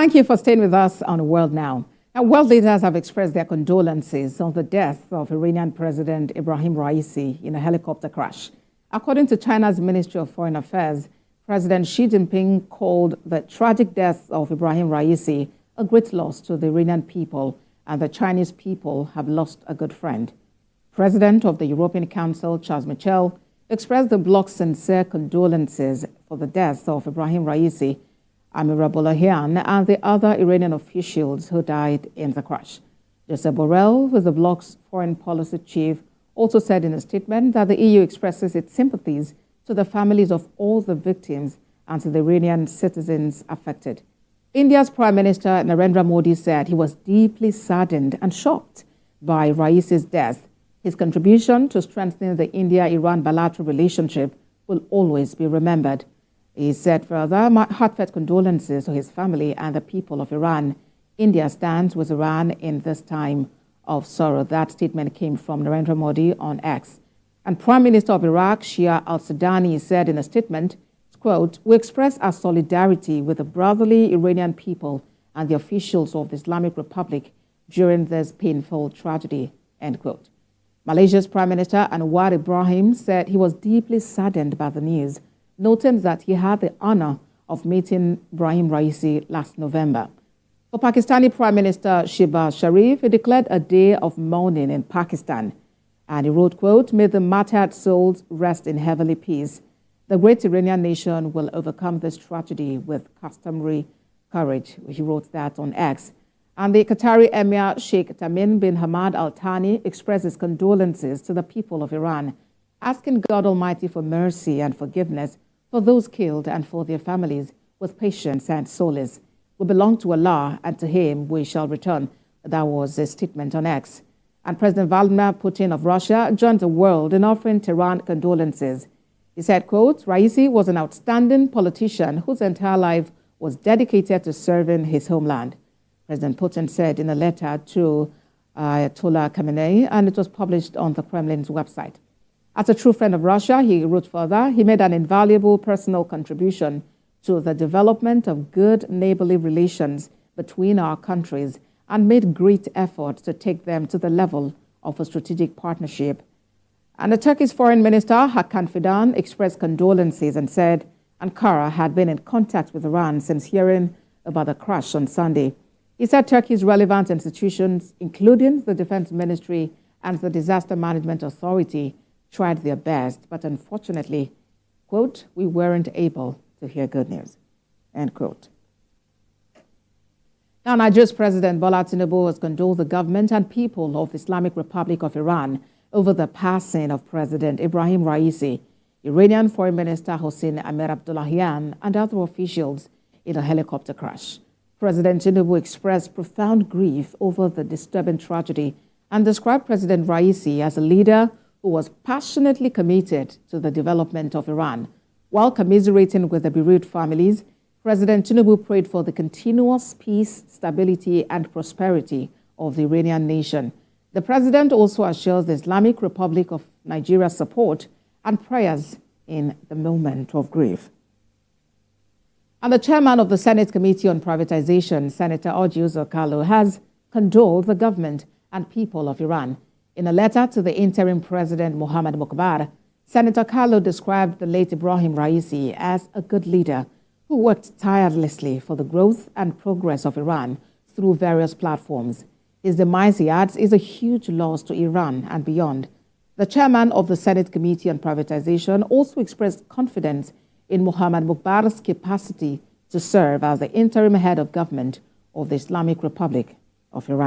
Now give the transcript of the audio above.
Thank you for staying with us on World Now. Now, world leaders have expressed their condolences on the death of Iranian President Ebrahim Raisi in a helicopter crash. According to China's Ministry of Foreign Affairs, President Xi Jinping called the tragic death of Ebrahim Raisi a great loss to the Iranian people, and the Chinese people have lost a good friend. President of the European Council, Michel, expressed the bloc's sincere condolences for the death of Ebrahim Raisi, Amirabollahian, and the other Iranian officials who died in the crash. Josep Borrell, who is the bloc's foreign policy chief, also said in a statement that the EU expresses its sympathies to the families of all the victims and to the Iranian citizens affected. India's Prime Minister Narendra Modi said he was deeply saddened and shocked by Raisi's death. His contribution to strengthening the India-Iran bilateral relationship will always be remembered. He said further, "My heartfelt condolences to his family and the people of Iran. India stands with Iran in this time of sorrow." That statement came from Narendra Modi on X. And Prime Minister of Iraq, Shia al-Sudani, said in a statement, quote, "We express our solidarity with the brotherly Iranian people and the officials of the Islamic Republic during this painful tragedy," end quote. Malaysia's Prime Minister Anwar Ibrahim said he was deeply saddened by the news, noting that he had the honor of meeting Ebrahim Raisi last November. For Pakistani Prime Minister Shehbaz Sharif, he declared a day of mourning in Pakistan. And he wrote, quote, "May the martyred souls rest in heavenly peace. The great Iranian nation will overcome this tragedy with customary courage." He wrote that on X. And the Qatari Emir Sheikh Tamim bin Hamad Al Thani expressed his condolences to the people of Iran, asking God Almighty for mercy and forgiveness for those killed and for their families with patience and solace. "We belong to Allah, and to Him we shall return." That was a statement on X. And President Vladimir Putin of Russia joined the world in offering Tehran condolences. He said, quote, "Raisi was an outstanding politician whose entire life was dedicated to serving his homeland." President Putin said in a letter to Ayatollah Khamenei, and it was published on the Kremlin's website. As a true friend of Russia, he wrote further, he made an invaluable personal contribution to the development of good neighborly relations between our countries and made great efforts to take them to the level of a strategic partnership. And the Turkish Foreign Minister Hakan Fidan expressed condolences and said Ankara had been in contact with Iran since hearing about the crash on Sunday. He said Turkey's relevant institutions, including the Defense Ministry and the Disaster Management Authority, tried their best, but unfortunately, quote, "we weren't able to hear good news," end quote. Now, Nigeria's President Bola Tinubu has condoled the government and people of the Islamic Republic of Iran over the passing of President Ebrahim Raisi, Iranian Foreign Minister Hossein Amirabollahian, and other officials in a helicopter crash. President Tinubu expressed profound grief over the disturbing tragedy and described President Raisi as a leader who was passionately committed to the development of Iran. While commiserating with the bereaved families, President Tinubu prayed for the continuous peace, stability, and prosperity of the Iranian nation. The president also assures the Islamic Republic of Nigeria support and prayers in the moment of grief. And the chairman of the Senate Committee on Privatization, Senator Orji Uzor Kalu, has condoled the government and people of Iran. In a letter to the interim president, Mohammad Mukbar, Senator Kalu described the late Ebrahim Raisi as a good leader who worked tirelessly for the growth and progress of Iran through various platforms. His demise, he adds, is a huge loss to Iran and beyond. The chairman of the Senate Committee on Privatization also expressed confidence in Mohammad Mukbar's capacity to serve as the interim head of government of the Islamic Republic of Iran.